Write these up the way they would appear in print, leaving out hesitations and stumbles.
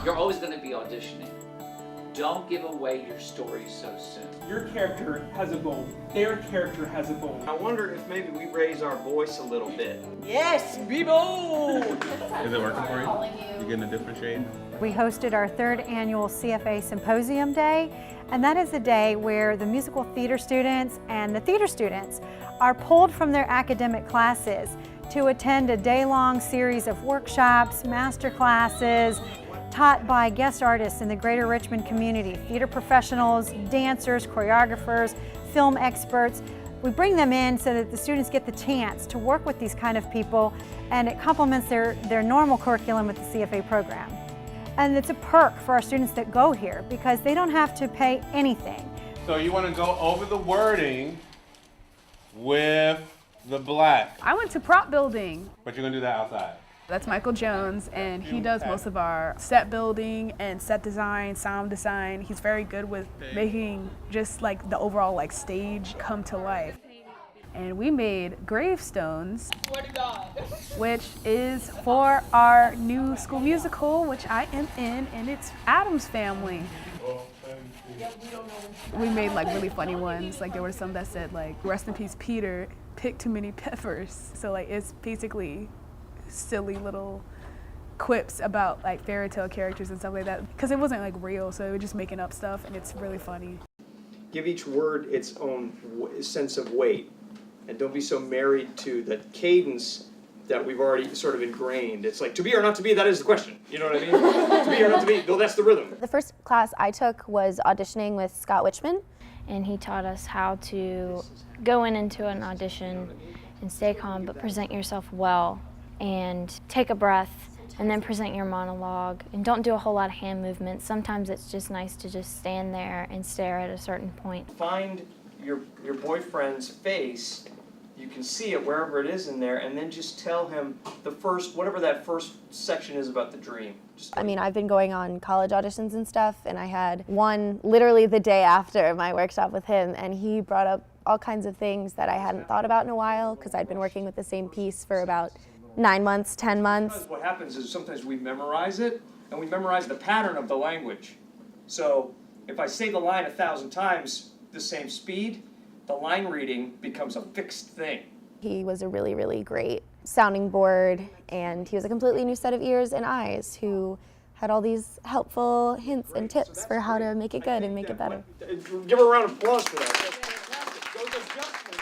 You're always going to be auditioning. Don't give away your story so soon. Your character has a goal. Their character has a goal. I wonder if maybe we raise our voice a little bit. Yes, be bold! Is it working for you? You getting a different shade? We hosted our 3rd annual CFA Symposium Day, and that is a day where the musical theater students and the theater students are pulled from their academic classes to attend a day-long series of workshops, master classes, taught by guest artists in the greater Richmond community, theater professionals, dancers, choreographers, film experts. We bring them in so that the students get the chance to work with these kind of people, and it complements their normal curriculum with the CFA program. And it's a perk for our students that go here because they don't have to pay anything. So you want to go over the wording with the black. I went to prop building. But you're going to do that outside. That's Michael Jones, and he does most of our set building and set design, sound design. He's very good with making just like the overall like stage come to life. And we made gravestones, which is for our new school musical, which I am in, and it's Addams Family. We made like really funny ones. Like there were some that said like, "Rest in peace, Peter, picked too many peppers." So like it's basically silly little quips about like fairy tale characters and stuff like that, because it wasn't like real, so we were just making up stuff, and it's really funny. Give each word its own sense of weight, and don't be so married to the cadence that we've already sort of ingrained. It's like, to be or not to be, that is the question. You know what I mean? To be or not to be, well, that's the rhythm. The first class I took was auditioning with Scott Richmond, and he taught us how to go into an audition and stay calm, but present yourself well, and take a breath, and then present your monologue. And don't do a whole lot of hand movements. Sometimes it's just nice to just stand there and stare at a certain point. Find your boyfriend's face, you can see it wherever it is in there, and then just tell him the first, whatever that first section is about the dream. I mean, I've been going on college auditions and stuff, and I had one literally the day after my workshop with him, and he brought up all kinds of things that I hadn't thought about in a while, because I'd been working with the same piece for about 9 months, 10 months. What happens is sometimes we memorize it, and we memorize the pattern of the language. So if I say the line 1,000 times the same speed, the line reading becomes a fixed thing. He was a really, really great sounding board, and he was a completely new set of ears and eyes who had all these helpful hints and tips for how to make it good and make it better. Give her a round of applause for that. Those adjustments,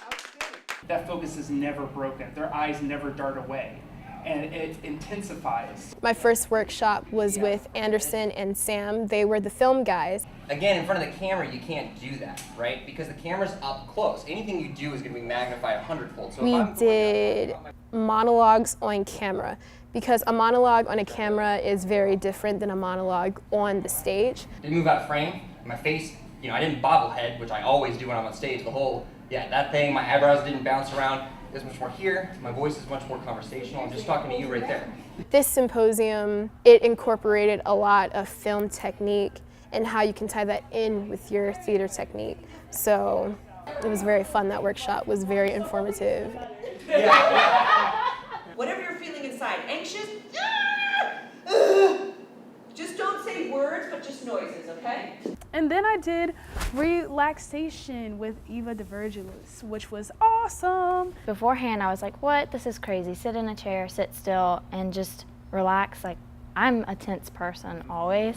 outstanding. That focus is never broken. Their eyes never dart away, and it intensifies. My first workshop was with Anderson and Sam. They were the film guys. Again, in front of the camera, you can't do that, right? Because the camera's up close. Anything you do is going to be magnified 100-fold. So We did monologues on camera, because a monologue on a camera is very different than a monologue on the stage. Didn't move out of frame. My face, I didn't bobblehead, which I always do when I'm on stage. The whole, that thing, my eyebrows didn't bounce around. There's much more here. My voice is much more conversational. I'm just talking to you right there. This symposium, it incorporated a lot of film technique and how you can tie that in with your theater technique. So it was very fun. That workshop was very informative. Whatever you're feeling inside, anxious, just don't say words, but just noises, okay? And then I did Relaxation with Eva DeVirgilis, which was awesome. Beforehand, I was like, what? This is crazy. Sit in a chair, sit still, and just relax. Like, I'm a tense person, always.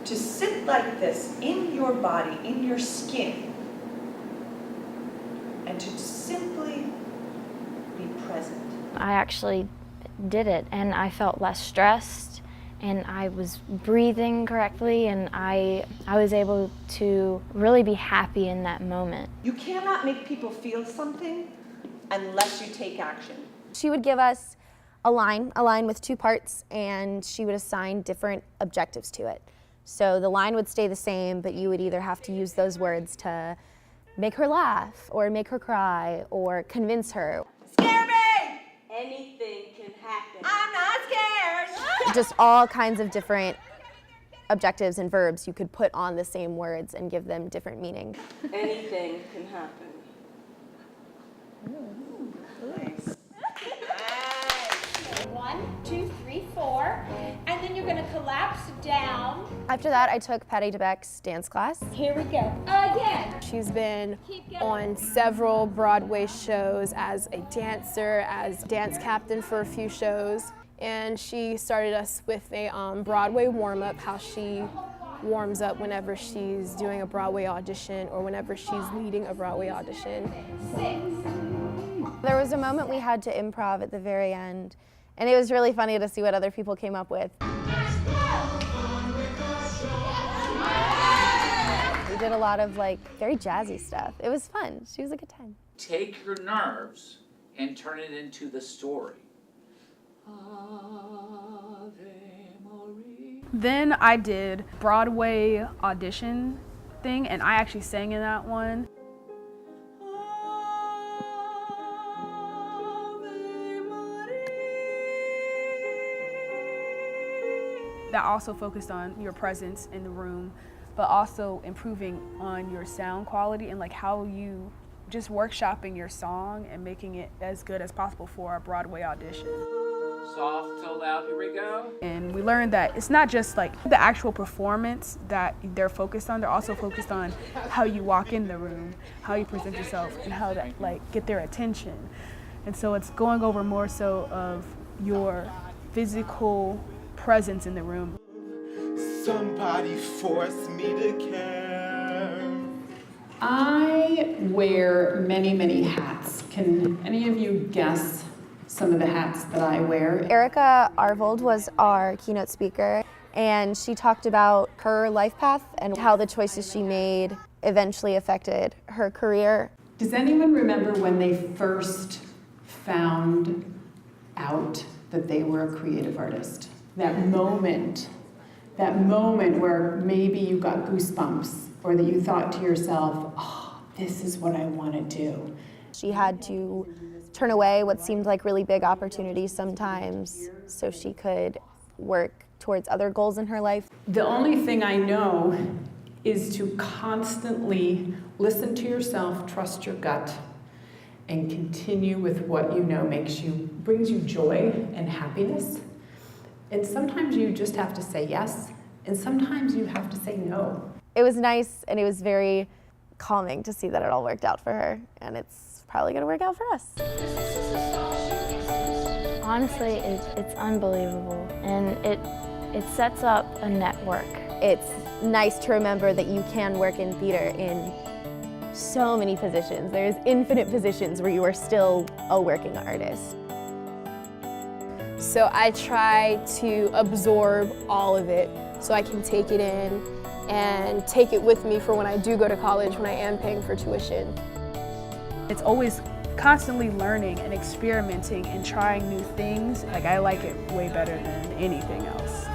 To sit like this in your body, in your skin, and to simply be present. I actually did it, and I felt less stressed, and I was breathing correctly, and I was able to really be happy in that moment. You cannot make people feel something unless you take action. She would give us a line with 2 parts, and she would assign different objectives to it. So the line would stay the same, but you would either have to use those words to make her laugh, or make her cry, or convince her. Scare me! Anything can happen. I'm not scared! Just all kinds of different objectives and verbs you could put on the same words and give them different meaning. Anything can happen. Nice. Nice. 1, 2, then you're gonna collapse down. After that, I took Patty DeBeck's dance class. Here we go. Again. She's been on several Broadway shows as a dancer, as dance captain for a few shows. And she started us with a Broadway warm-up, how she warms up whenever she's doing a Broadway audition or whenever she's leading a Broadway audition. There was a moment we had to improv at the very end, and it was really funny to see what other people came up with. We did a lot of very jazzy stuff. It was fun. She was a good time. Take your nerves and turn it into the story. Then I did Broadway audition thing, and I actually sang in that one. That also focused on your presence in the room, but also improving on your sound quality and how you just workshopping your song and making it as good as possible for a Broadway audition. Soft to loud, here we go. And we learned that it's not just the actual performance that they're focused on, they're also focused on how you walk in the room, how you present yourself, and how to get their attention. And so it's going over more so of your physical presence in the room. Somebody forced me to care. I wear many, many hats. Can any of you guess some of the hats that I wear? Erica Arvold was our keynote speaker, and she talked about her life path and how the choices she made eventually affected her career. Does anyone remember when they first found out that they were a creative artist? That moment where maybe you got goosebumps or that you thought to yourself, oh, this is what I want to do. She had to turn away what seemed like really big opportunities sometimes so she could work towards other goals in her life. The only thing I know is to constantly listen to yourself, trust your gut, and continue with what you know brings you joy and happiness. And sometimes you just have to say yes, and sometimes you have to say no. It was nice, and it was very calming to see that it all worked out for her, and it's probably gonna work out for us. Honestly, it's unbelievable, and it sets up a network. It's nice to remember that you can work in theater in so many positions. There's infinite positions where you are still a working artist. So I try to absorb all of it so I can take it in and take it with me for when I do go to college, when I am paying for tuition. It's always constantly learning and experimenting and trying new things. I like it way better than anything else.